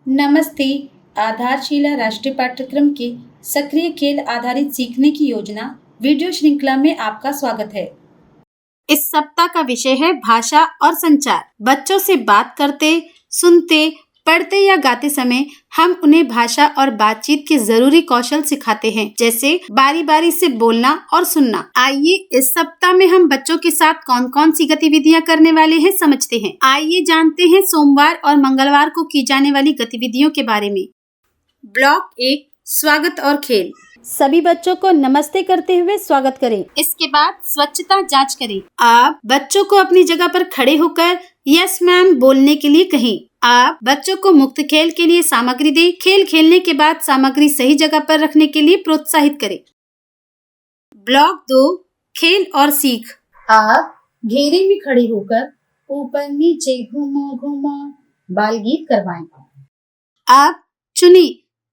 नमस्ते। आधारशिला राष्ट्रीय पाठ्यक्रम के सक्रिय खेल आधारित सीखने की योजना वीडियो श्रृंखला में आपका स्वागत है। इस सप्ताह का विषय है भाषा और संचार। बच्चों से बात करते, सुनते, पढ़ते या गाते समय हम उन्हें भाषा और बातचीत के जरूरी कौशल सिखाते हैं, जैसे बारी बारी से बोलना और सुनना। आइए इस सप्ताह में हम बच्चों के साथ कौन कौन सी गतिविधियां करने वाले हैं समझते हैं। आइए जानते हैं सोमवार और मंगलवार को की जाने वाली गतिविधियों के बारे में। ब्लॉक 1 स्वागत और खेल। सभी बच्चों को नमस्ते करते हुए स्वागत करें। इसके बाद स्वच्छता जांच करें। आप बच्चों को अपनी जगह पर खड़े होकर यस मैम बोलने के लिए कहें। आप बच्चों को मुक्त खेल के लिए सामग्री दें। खेल खेलने के बाद सामग्री सही जगह पर रखने के लिए प्रोत्साहित करें। ब्लॉक 2 खेल और सीख। आप घेरे में खड़े होकर ऊपर नीचे घूमो घूमो बाल गीत करवाएं। आप चुने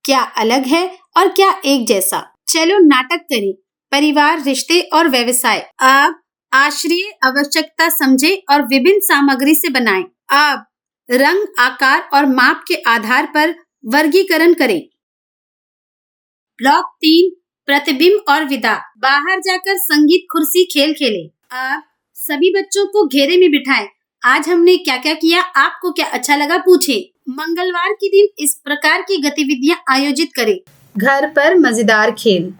क्या अलग है और क्या एक जैसा। चलो नाटक करें। परिवार, रिश्ते और व्यवसाय। आप आश्रय आवश्यकता समझे और विभिन्न सामग्री से बनाएं। आप रंग, आकार और माप के आधार पर वर्गीकरण करें। ब्लॉक 3 प्रतिबिंब और विदा। बाहर जाकर संगीत कुर्सी खेल खेलें। आप सभी बच्चों को घेरे में बिठाएं। आज हमने क्या क्या किया, आपको क्या अच्छा लगा पूछें। मंगलवार के दिन इस प्रकार की गतिविधियां आयोजित करें। घर पर मजेदार खेल।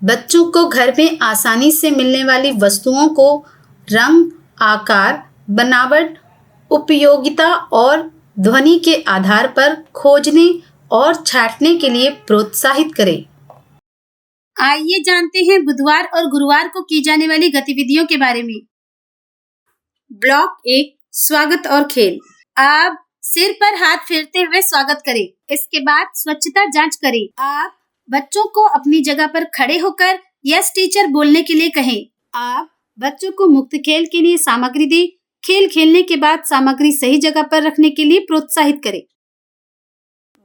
बच्चों को घर में आसानी से मिलने वाली वस्तुओं को रंग, आकार, बनावट, उपयोगिता और ध्वनि के आधार पर खोजने और छांटने के लिए प्रोत्साहित करें। आइए जानते हैं बुधवार और गुरुवार को की जाने वाली गतिविधियों के बारे में। ब्लॉक 1 स्वागत और खेल। आप सिर पर हाथ फेरते हुए स्वागत करें। इसके बाद स्वच्छता जांच करें। आप बच्चों को अपनी जगह पर खड़े होकर यस टीचर बोलने के लिए कहें। आप बच्चों को मुक्त खेल के लिए सामग्री दें। खेल खेलने के बाद सामग्री सही जगह पर रखने के लिए प्रोत्साहित करें।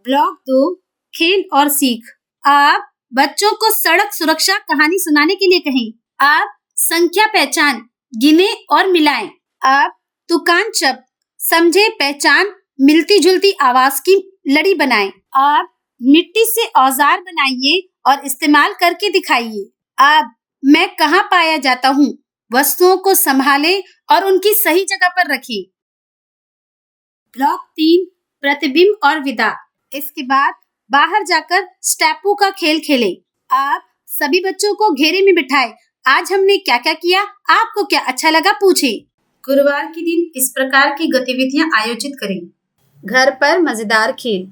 ब्लॉक 2 खेल और सीख। आप बच्चों को सड़क सुरक्षा कहानी सुनाने के लिए कहें। आप संख्या पहचान, गिने और मिलाएं। आप तुकान शब्द समझे, पहचान, मिलती जुलती आवाज की लड़ी बनाएं। आप मिट्टी से औजार बनाइए और इस्तेमाल करके दिखाइए। आप मैं कहाँ पाया जाता हूँ, वस्तुओं को संभालें और उनकी सही जगह पर रखें। ब्लॉक 3 प्रतिबिंब और विदा। इसके बाद बाहर जाकर स्टेपू का खेल खेलें। आप सभी बच्चों को घेरे में बिठाएं। आज हमने क्या क्या किया, आपको क्या अच्छा लगा पूछें। गुरुवार के दिन इस प्रकार की गतिविधियां आयोजित करें। घर पर मजेदार खेल।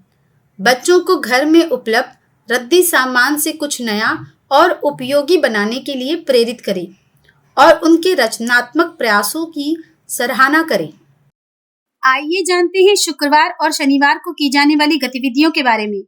बच्चों को घर में उपलब्ध रद्दी सामान से कुछ नया और उपयोगी बनाने के लिए प्रेरित करें और उनके रचनात्मक प्रयासों की सराहना करें। आइए जानते हैं शुक्रवार और शनिवार को की जाने वाली गतिविधियों के बारे में।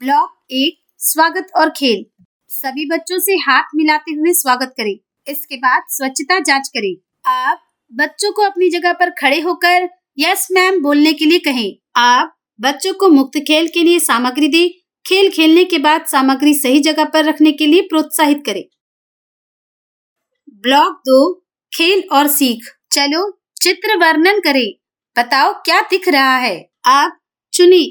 ब्लॉक 1 स्वागत और खेल। सभी बच्चों से हाथ मिलाते हुए स्वागत करें। इसके बाद स्वच्छता जांच करें। आप बच्चों को अपनी जगह पर खड़े होकर यस मैम बोलने के लिए कहें। आप बच्चों को मुक्त खेल के लिए सामग्री दें। खेल खेलने के बाद सामग्री सही जगह पर रखने के लिए प्रोत्साहित करें। ब्लॉक 2 खेल और सीख। चलो चित्र वर्णन करें। बताओ क्या दिख रहा है। आप चुने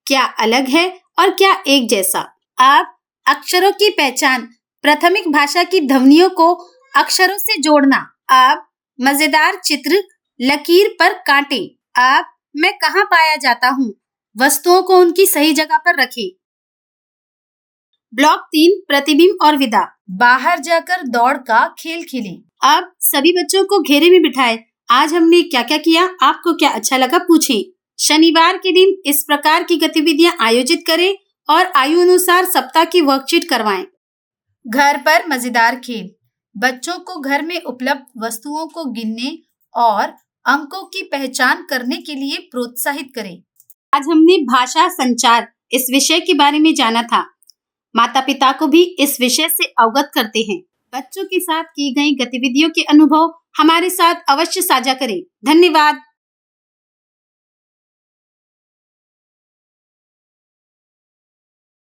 क्या अलग है और क्या एक जैसा। आप अक्षरों की पहचान, प्राथमिक भाषा की ध्वनियों को अक्षरों से जोड़ना। आप मजेदार चित्र लकीर पर काटें। आप मैं कहाँ पाया जाता हूँ, वस्तुओं को उनकी सही जगह पर रखें। ब्लॉक 3 प्रतिबिंब और विदा। बाहर जाकर दौड़ का खेल खेलें। आप सभी बच्चों को घेरे में बिठाएं। आज हमने क्या क्या किया, आपको क्या अच्छा लगा पूछें। शनिवार के दिन इस प्रकार की गतिविधियां आयोजित करें और आयु अनुसार सप्ताह की वर्कशीट करवाएं। घर पर मजेदार खेल। बच्चों को घर में उपलब्ध वस्तुओं को गिनने और अंकों की पहचान करने के लिए प्रोत्साहित करें। आज हमने भाषा संचार इस विषय के बारे में जाना था। माता पिता को भी इस विषय से अवगत करते हैं। बच्चों के साथ की गई गतिविधियों के अनुभव हमारे साथ अवश्य साझा करें। धन्यवाद।